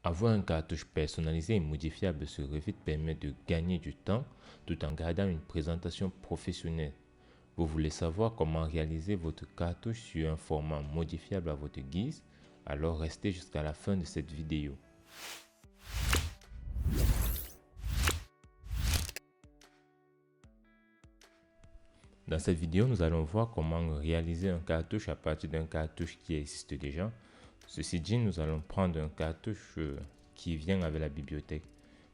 Avoir un cartouche personnalisé et modifiable sur Revit permet de gagner du temps tout en gardant une présentation professionnelle. Vous voulez savoir comment réaliser votre cartouche sur un format modifiable à votre guise? Alors restez jusqu'à la fin de cette vidéo. Dans cette vidéo, nous allons voir comment réaliser un cartouche à partir d'un cartouche qui existe déjà. Ceci dit, nous allons prendre un cartouche qui vient avec la bibliothèque.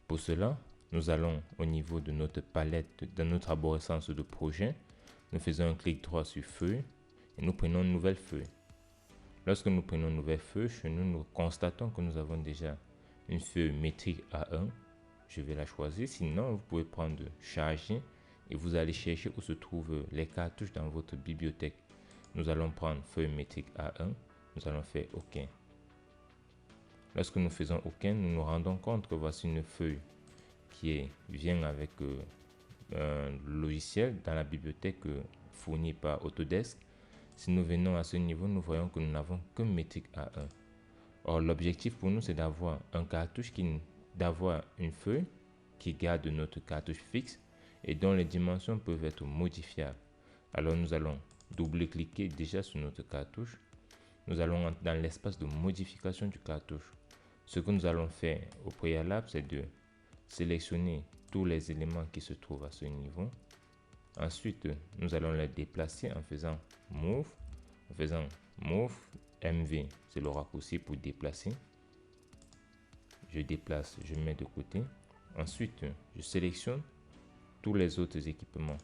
Pour cela, nous allons au niveau de notre palette, de notre arborescence de projet. Nous faisons un clic droit sur feuille et nous prenons une nouvelle feuille. Lorsque nous prenons une nouvelle feuille, chez nous, nous constatons que nous avons déjà une feuille métrique A1. Je vais la choisir. Sinon, vous pouvez prendre charger et vous allez chercher où se trouvent les cartouches dans votre bibliothèque. Nous allons prendre feuille métrique A1. Nous allons faire OK. Lorsque nous faisons OK, nous nous rendons compte que voici une feuille qui vient avec un logiciel dans la bibliothèque fournie par Autodesk. Si nous venons à ce niveau, nous voyons que nous n'avons que métrique A1. Or, l'objectif pour nous, c'est d'avoir un cartouche d'avoir une feuille qui garde notre cartouche fixe et dont les dimensions peuvent être modifiables. Alors, nous allons double-cliquer déjà sur notre cartouche. Nous allons dans l'espace de modification du cartouche. Ce que nous allons faire au préalable, c'est de sélectionner tous les éléments qui se trouvent à ce niveau. Ensuite, nous allons les déplacer en faisant Move. En faisant Move, MV, c'est le raccourci pour déplacer. Je déplace, je mets de côté. Ensuite, je sélectionne tous les autres équipements.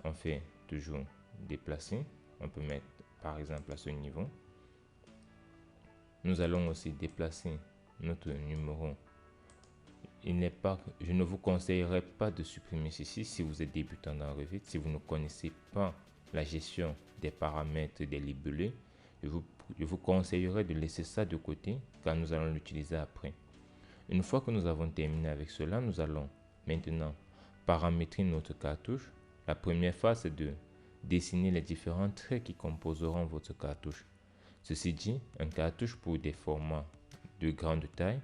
On fait toujours déplacer. On peut mettre par exemple à ce niveau. Nous allons aussi déplacer notre numéro. Je ne vous conseillerais pas de supprimer ceci si vous êtes débutant dans Revit. Si vous ne connaissez pas la gestion des paramètres des libellés, je vous conseillerais de laisser ça de côté car nous allons l'utiliser après. Une fois que nous avons terminé avec cela, nous allons maintenant paramétrer notre cartouche. La première phase, c'est de dessiner les différents traits qui composeront votre cartouche. Ceci dit, un cartouche pour des formats de grande taille,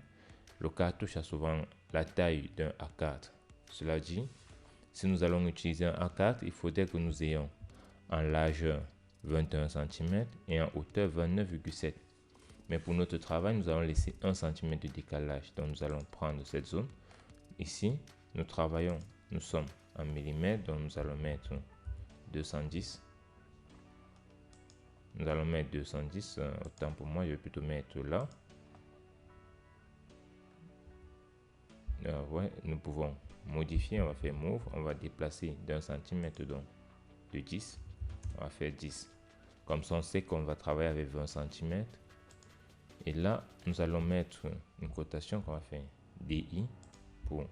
le cartouche a souvent la taille d'un A4. Cela dit, si nous allons utiliser un A4, il faudrait que nous ayons en largeur 21 cm et en hauteur 29,7. Mais pour notre travail, nous allons laisser 1 cm de décalage. Donc nous allons prendre cette zone. Ici, nous sommes en millimètres, donc nous allons mettre 210. Nous allons mettre 210, autant pour moi, je vais plutôt mettre là. Ouais, nous pouvons modifier, on va faire Move, on va déplacer d'1 cm donc de 10, on va faire 10. Comme ça, on sait qu'on va travailler avec 20 cm. Et là, nous allons mettre une cotation qu'on va faire DI pour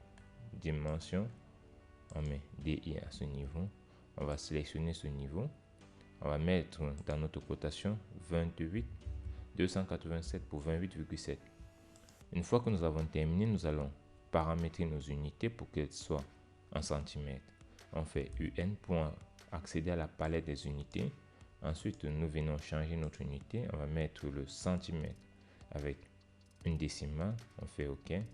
dimension. On met DI à ce niveau. On va sélectionner ce niveau. On va mettre dans notre cotation 28, 287 pour 28,7. Une fois que nous avons terminé, nous allons paramétrer nos unités pour qu'elles soient en centimètres. On fait UN pour accéder à la palette des unités. Ensuite, nous venons changer notre unité. On va mettre le centimètre avec une décimale. On fait OK. Et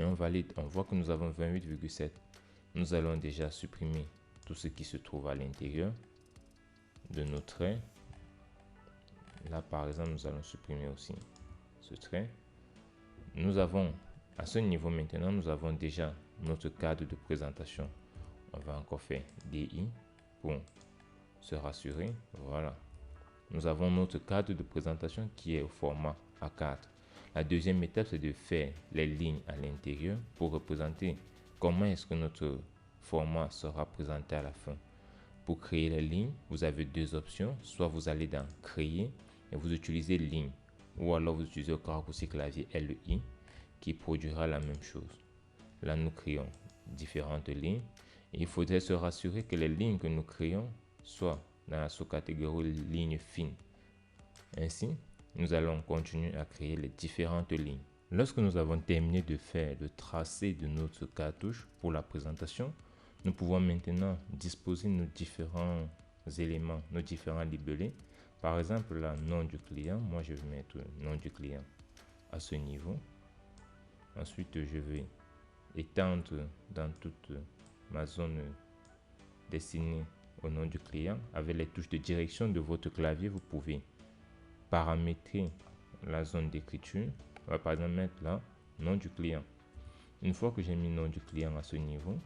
on valide. On voit que nous avons 28,7. Nous allons déjà supprimer tout ce qui se trouve à l'intérieur de nos traits. Là, par exemple, nous allons supprimer aussi ce trait. Nous avons, à ce niveau maintenant, nous avons déjà notre cadre de présentation. On va encore faire DI pour se rassurer. Voilà. Nous avons notre cadre de présentation qui est au format A4. La deuxième étape, c'est de faire les lignes à l'intérieur pour représenter comment est-ce que notre format sera présenté à la fin. Pour créer les lignes, vous avez deux options. Soit vous allez dans Créer et vous utilisez Ligne, ou alors vous utilisez le raccourci clavier LI qui produira la même chose. Là, nous créons différentes lignes et il faudrait se rassurer que les lignes que nous créons soient dans la sous-catégorie ligne fine. Ainsi, nous allons continuer à créer les différentes lignes. Lorsque nous avons terminé de faire le tracé de notre cartouche pour la présentation, nous pouvons maintenant disposer nos différents éléments, nos différents libellés. Par exemple, le nom du client, moi je vais mettre nom du client. à ce niveau. Ensuite, je vais étendre dans toute ma zone destinée au nom du client. Avec les touches de direction de votre clavier, vous pouvez paramétrer la zone d'écriture. On va par exemple mettre là, nom du client. Une fois que j'ai mis nom du client à ce niveau,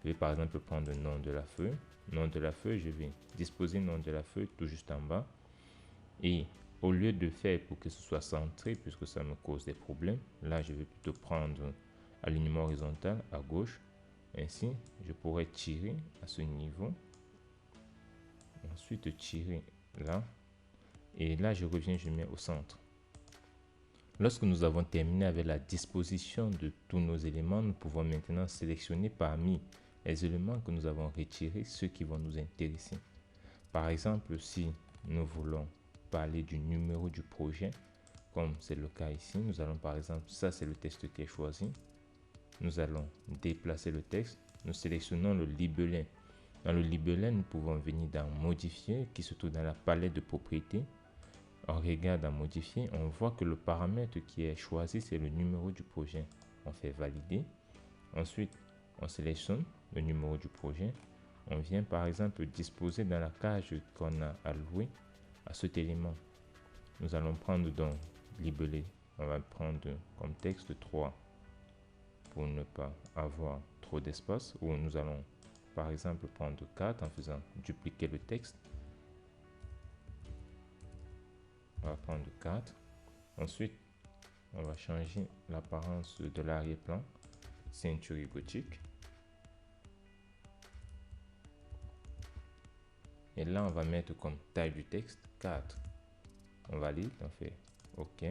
je vais par exemple prendre le nom de la feuille. Nom de la feuille, je vais disposer nom de la feuille tout juste en bas. Et au lieu de faire pour que ce soit centré, puisque ça me cause des problèmes, là je vais plutôt prendre alignement horizontal à gauche. Ainsi, je pourrais tirer à ce niveau. Ensuite, tirer là. Et là, je reviens, je mets au centre. Lorsque nous avons terminé avec la disposition de tous nos éléments, nous pouvons maintenant sélectionner parmi les éléments que nous avons retirés ceux qui vont nous intéresser. Par exemple, si nous voulons parler du numéro du projet, comme c'est le cas ici, nous allons par exemple, ça c'est le texte qui est choisi. Nous allons déplacer le texte, nous sélectionnons le libellé. Dans le libellé, nous pouvons venir dans modifier qui se trouve dans la palette de propriétés. On regarde à modifier, on voit que le paramètre qui est choisi, c'est le numéro du projet. On fait valider. Ensuite, on sélectionne le numéro du projet. On vient par exemple disposer dans la cage qu'on a allouée à cet élément. Nous allons prendre donc libellé. On va prendre comme texte 3 pour ne pas avoir trop d'espace. Ou nous allons par exemple prendre 4 en faisant dupliquer le texte. On va prendre 4. Ensuite, on va changer l'apparence de l'arrière-plan. Ceinture gothique. Et là, on va mettre comme taille du texte 4. On valide, on fait OK.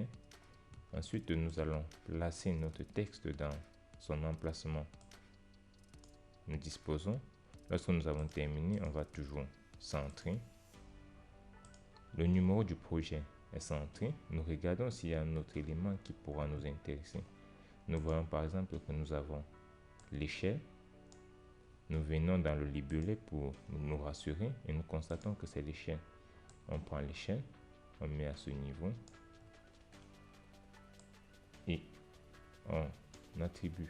Ensuite, nous allons placer notre texte dans son emplacement. Nous disposons. Lorsque nous avons terminé, on va toujours centrer. Le numéro du projet est centré. Nous regardons s'il y a un autre élément qui pourra nous intéresser. Nous voyons par exemple que nous avons l'échelle. Nous venons dans le libellé pour nous rassurer et nous constatons que c'est l'échelle. On prend l'échelle, on met à ce niveau et on attribue.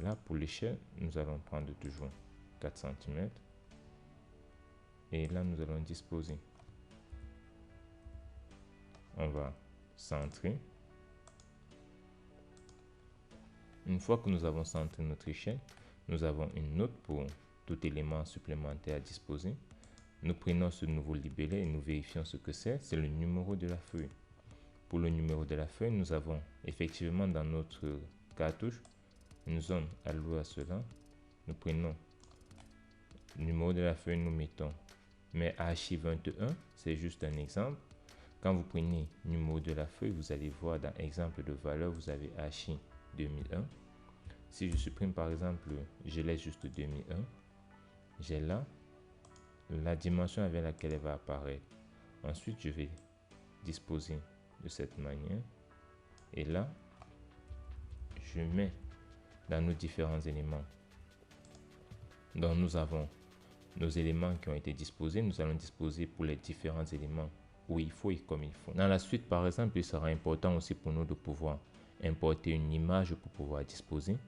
Là, pour l'échelle, nous allons prendre toujours 4 cm et là, nous allons disposer. On va centrer. Une fois que nous avons centré notre échelle, nous avons une note pour tout élément supplémentaire à disposer. Nous prenons ce nouveau libellé et nous vérifions ce que c'est. C'est le numéro de la feuille. Pour le numéro de la feuille, nous avons effectivement dans notre cartouche une zone allouée à cela. Nous prenons le numéro de la feuille, nous mettons. Mais archive 21, c'est juste un exemple. Quand vous prenez le numéro de la feuille, vous allez voir dans exemple de valeur, vous avez archi 2001. Si je supprime par exemple, je laisse juste 2001, j'ai là la dimension avec laquelle elle va apparaître. Ensuite, je vais disposer de cette manière. Et là, je mets dans nos différents éléments. Donc, nous avons nos éléments qui ont été disposés. Nous allons disposer pour les différents éléments où il faut et comme il faut. Dans la suite, par exemple, il sera important aussi pour nous de pouvoir importer une image pour pouvoir disposer.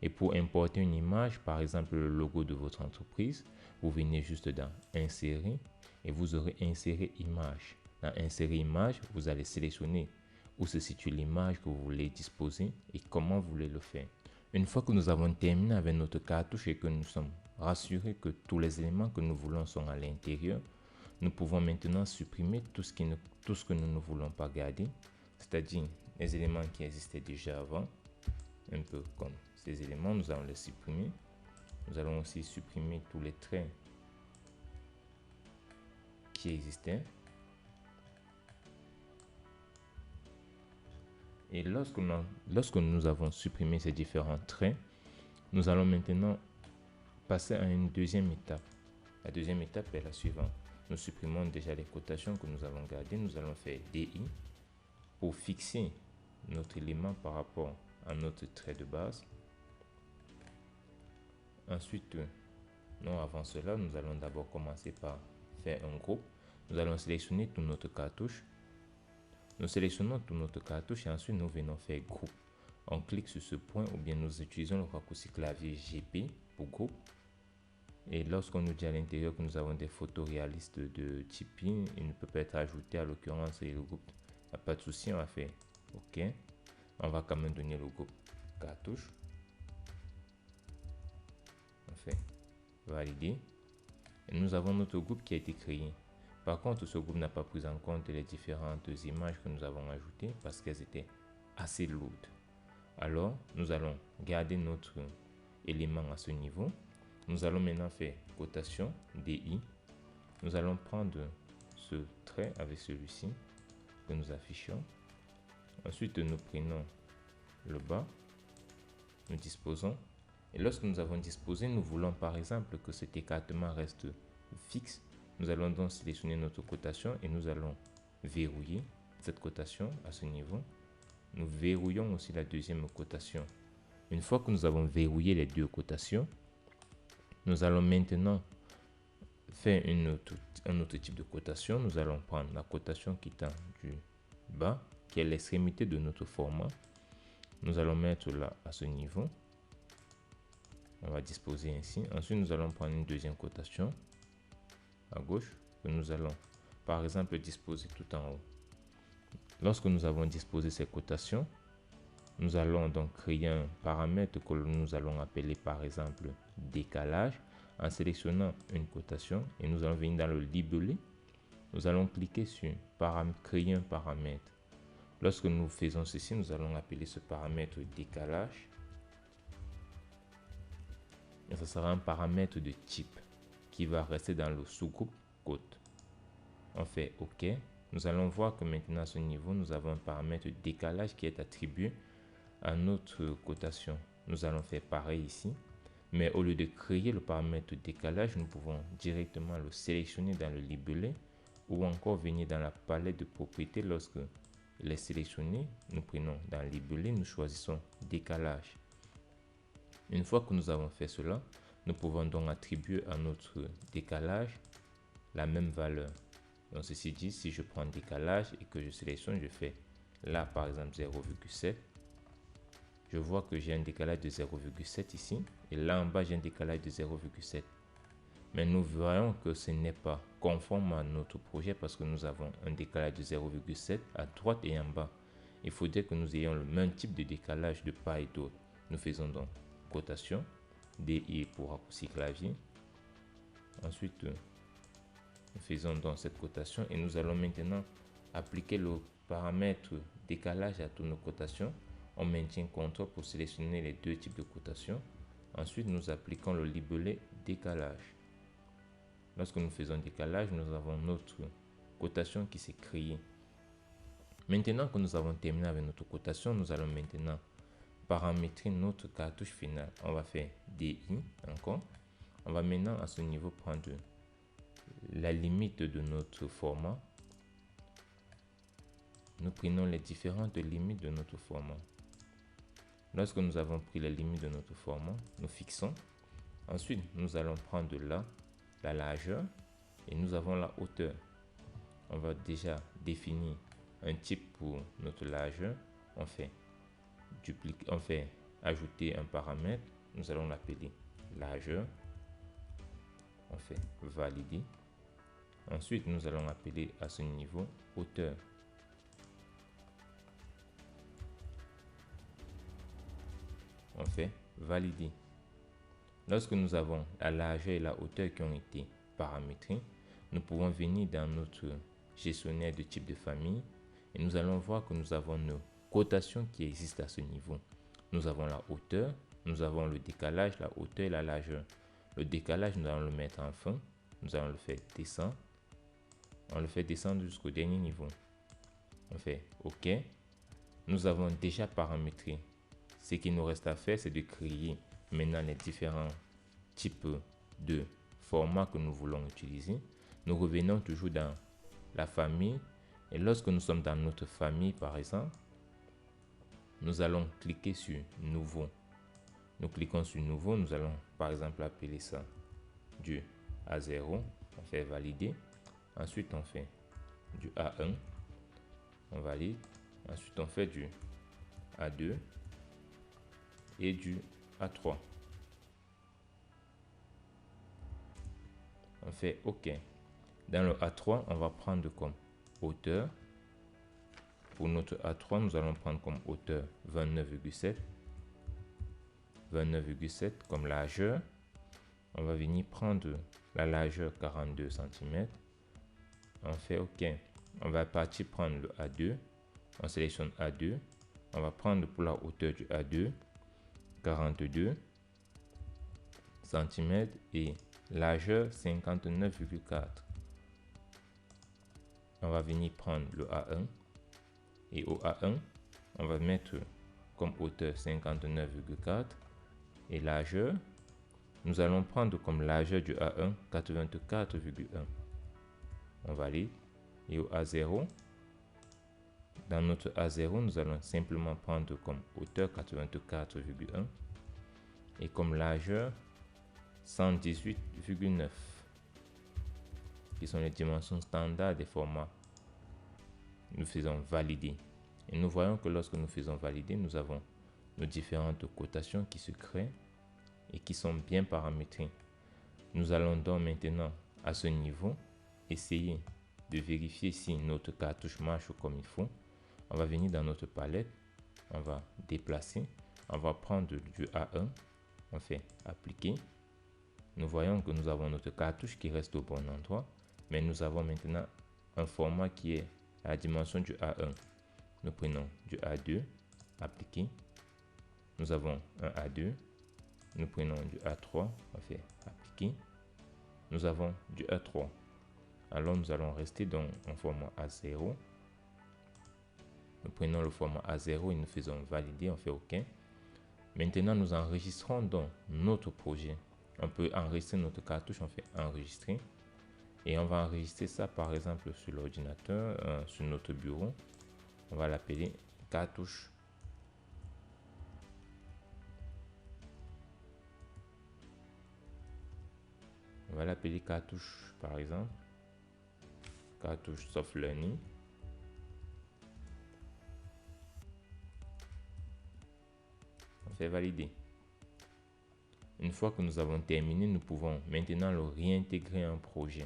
Et pour importer une image, par exemple le logo de votre entreprise, vous venez juste dans Insérer et vous aurez Insérer image. Dans Insérer image, vous allez sélectionner où se situe l'image que vous voulez disposer et comment vous voulez le faire. Une fois que nous avons terminé avec notre cartouche et que nous sommes rassurés que tous les éléments que nous voulons sont à l'intérieur, nous pouvons maintenant supprimer tout ce que nous ne voulons pas garder, c'est-à-dire les éléments qui existaient déjà avant, un peu comme ces éléments, nous allons les supprimer. Nous allons aussi supprimer tous les traits qui existaient. Et lorsque nous avons supprimé ces différents traits, nous allons maintenant passer à une deuxième étape. La deuxième étape est la suivante. Nous supprimons déjà les cotations que nous avons gardées. Nous allons faire DI pour fixer notre élément par rapport à notre trait de base. Ensuite, non, avant cela, nous allons d'abord commencer par faire un groupe. Nous allons sélectionner toute notre cartouche. Nous sélectionnons tout notre cartouche et ensuite nous venons faire groupe. On clique sur ce point ou bien nous utilisons le raccourci clavier GP pour groupe. Et lorsqu'on nous dit à l'intérieur que nous avons des photos réalistes de Tipeee, il ne peut pas être ajouté, à l'occurrence et le groupe. Il n'y a pas de souci, on va faire OK. On va quand même donner le groupe cartouche. On fait valider. Et nous avons notre groupe qui a été créé. Par contre, ce groupe n'a pas pris en compte les différentes images que nous avons ajoutées parce qu'elles étaient assez lourdes. Alors, nous allons garder notre élément à ce niveau. Nous allons maintenant faire cotation DI. Nous allons prendre ce trait avec celui-ci que nous affichons. Ensuite, nous prenons le bas. Nous disposons. Et lorsque nous avons disposé, nous voulons par exemple que cet écartement reste fixe. Nous allons donc sélectionner notre cotation et nous allons verrouiller cette cotation à ce niveau. Nous verrouillons aussi la deuxième cotation. Une fois que nous avons verrouillé les deux cotations, nous allons maintenant faire un autre type de cotation. Nous allons prendre la cotation qui tend du bas, qui est l'extrémité de notre format. Nous allons mettre là à ce niveau. On va disposer ainsi. Ensuite, nous allons prendre une deuxième cotation à gauche que nous allons par exemple disposer tout en haut. Lorsque nous avons disposé ces cotations, nous allons donc créer un paramètre que nous allons appeler par exemple décalage en sélectionnant une cotation et nous allons venir dans le libellé. Nous allons cliquer sur créer un paramètre. Lorsque nous faisons ceci, nous allons appeler ce paramètre décalage. Et ce sera un paramètre de type qui va rester dans le sous-groupe côte. On fait OK. Nous allons voir que maintenant à ce niveau, nous avons un paramètre décalage qui est attribué à notre cotation. Nous allons faire pareil ici. Mais au lieu de créer le paramètre décalage, nous pouvons directement le sélectionner dans le libellé ou encore venir dans la palette de propriétés. Lorsque il est sélectionné, nous prenons dans le libellé, nous choisissons décalage. Une fois que nous avons fait cela, nous pouvons donc attribuer à notre décalage la même valeur. Donc ceci dit, si je prends décalage et que je sélectionne, je fais là par exemple 0,7. Je vois que j'ai un décalage de 0,7 ici. Et là en bas, j'ai un décalage de 0,7. Mais nous voyons que ce n'est pas conforme à notre projet parce que nous avons un décalage de 0,7 à droite et en bas. Il faudrait que nous ayons le même type de décalage de part et d'autre. Nous faisons donc cotation, DI pour raccourci clavier. Ensuite, nous faisons donc cette cotation et nous allons maintenant appliquer le paramètre décalage à toutes nos cotations. On maintient CTRL pour sélectionner les deux types de cotations. Ensuite, nous appliquons le libellé décalage. Lorsque nous faisons décalage, nous avons notre cotation qui s'est créée. Maintenant que nous avons terminé avec notre cotation, nous allons maintenant paramétrer notre cartouche finale. On va faire DI encore. On va maintenant à ce niveau prendre la limite de notre format. Nous prenons les différentes limites de notre format. Lorsque nous avons pris les limites de notre format, nous fixons. Ensuite, nous allons prendre là la largeur et nous avons la hauteur. On va déjà définir un type pour notre largeur. On fait ajouter un paramètre. Nous allons l'appeler largeur. On fait valider. Ensuite, nous allons appeler à ce niveau hauteur. On fait valider. Lorsque nous avons la largeur et la hauteur qui ont été paramétrés, nous pouvons venir dans notre gestionnaire de type de famille et nous allons voir que nous avons nos cotations qui existent à ce niveau. Nous avons la hauteur, nous avons le décalage, la hauteur et la largeur. Le décalage, nous allons le mettre en fin. Nous allons le faire descendre. On le fait descendre jusqu'au dernier niveau. On fait OK. Nous avons déjà paramétré. Ce qu'il nous reste à faire, c'est de créer maintenant les différents types de formats que nous voulons utiliser. Nous revenons toujours dans la famille. Et lorsque nous sommes dans notre famille, par exemple, nous allons cliquer sur Nouveau. Nous cliquons sur Nouveau. Nous allons, par exemple, appeler ça du A0. On fait Valider. Ensuite, on fait du A1. On valide. Ensuite, on fait du A2 et du A3. On fait OK. Dans le A3, on va prendre comme hauteur. Pour notre A3, nous allons prendre comme hauteur 29,7. 29,7 comme largeur. On va venir prendre la largeur 42 cm. On fait OK. On va partir prendre le A2. On sélectionne A2. On va prendre pour la hauteur du A2 42 cm et largeur 59,4. On va venir prendre le A1 et au A1, on va mettre comme hauteur 59,4 et largeur, nous allons prendre comme largeur du A1 84,1. On valide. Et au A0, dans notre A0, nous allons simplement prendre comme hauteur 84,1 et comme largeur 118,9, qui sont les dimensions standards des formats. Nous faisons valider. Et nous voyons que lorsque nous faisons valider, nous avons nos différentes cotations qui se créent et qui sont bien paramétrées. Nous allons donc maintenant à ce niveau essayer de vérifier si notre cartouche marche comme il faut. On va venir dans notre palette, on va déplacer, on va prendre du A1, on fait appliquer. Nous voyons que nous avons notre cartouche qui reste au bon endroit, mais nous avons maintenant un format qui est à la dimension du A1. Nous prenons du A2, appliquer. Nous avons un A2. Nous prenons du A3, on fait appliquer. Nous avons du A3. Alors nous allons rester dans un format A0. Nous prenons le format A0 et nous faisons valider, on fait OK. Maintenant nous enregistrons dans notre projet. On peut enregistrer notre cartouche, on fait enregistrer. Et on va enregistrer ça par exemple sur l'ordinateur, sur notre bureau. On va l'appeler cartouche. On va l'appeler cartouche par exemple. Cartouche Soft Learning. On fait valider. Une fois que nous avons terminé, nous pouvons maintenant le réintégrer en projet.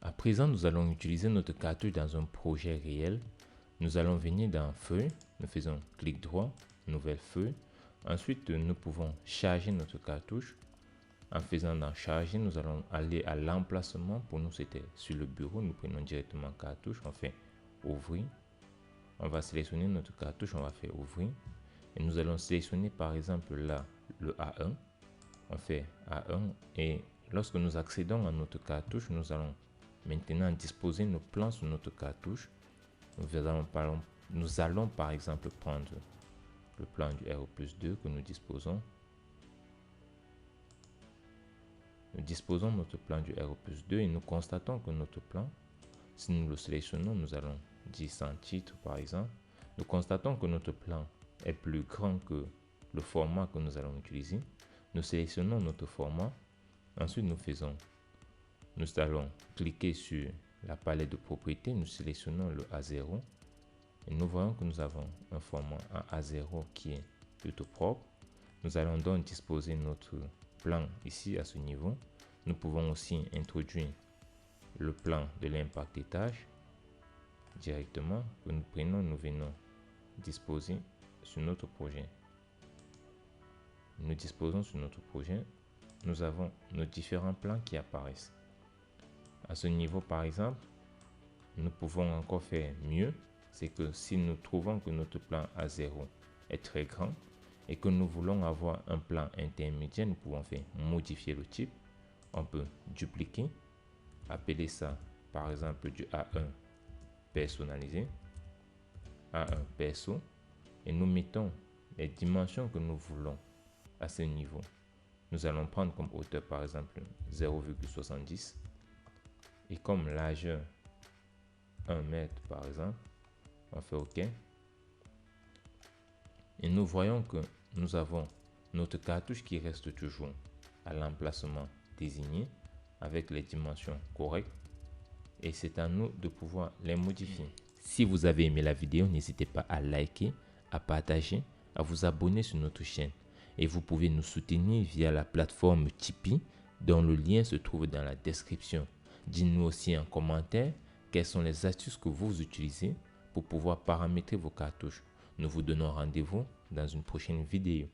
À présent, nous allons utiliser notre cartouche dans un projet réel. Nous allons venir dans Feuille, nous faisons clic droit, Nouvelle feuille. Ensuite, nous pouvons charger notre cartouche. En faisant dans Charger, nous allons aller à l'emplacement. Pour nous, c'était sur le bureau. Nous prenons directement cartouche, on fait Ouvrir. On va sélectionner notre cartouche, on va faire Ouvrir. Et nous allons sélectionner par exemple là le A1. On fait A1 et lorsque nous accédons à notre cartouche, nous allons maintenant disposer nos plans sur notre cartouche. Nous allons par exemple prendre le plan du RE+2 que nous disposons. Nous disposons notre plan du RE+2 et nous constatons que notre plan, si nous le sélectionnons, nous allons dire sans titre par exemple. Nous constatons que notre plan est plus grand que le format que nous allons utiliser. Nous sélectionnons notre format. Ensuite, nous allons cliquer sur la palette de propriétés. Nous sélectionnons le A0. Et nous voyons que nous avons un format en A0 qui est plutôt propre. Nous allons donc disposer notre plan ici à ce niveau. Nous pouvons aussi introduire le plan de l'impact des tâches directement que nous prenons, nous venons disposer sur notre projet. Nous disposons sur notre projet, nous avons nos différents plans qui apparaissent. À ce niveau par exemple, nous pouvons encore faire mieux, c'est que si nous trouvons que notre plan A0 est très grand et que nous voulons avoir un plan intermédiaire, nous pouvons faire modifier le type. On peut dupliquer, appeler ça par exemple du A1 personnalisé, A1 perso, et nous mettons les dimensions que nous voulons à ce niveau. Nous allons prendre comme hauteur par exemple 0,70 et comme largeur 1 mètre par exemple. On fait OK. Et nous voyons que nous avons notre cartouche qui reste toujours à l'emplacement désigné avec les dimensions correctes. et c'est à nous de pouvoir les modifier. Si vous avez aimé la vidéo, n'hésitez pas à liker, à partager, à vous abonner sur notre chaîne. Et vous pouvez nous soutenir via la plateforme Tipeee, dont le lien se trouve dans la description. Dites-nous aussi en commentaire quelles sont les astuces que vous utilisez pour pouvoir paramétrer vos cartouches. Nous vous donnons rendez-vous dans une prochaine vidéo.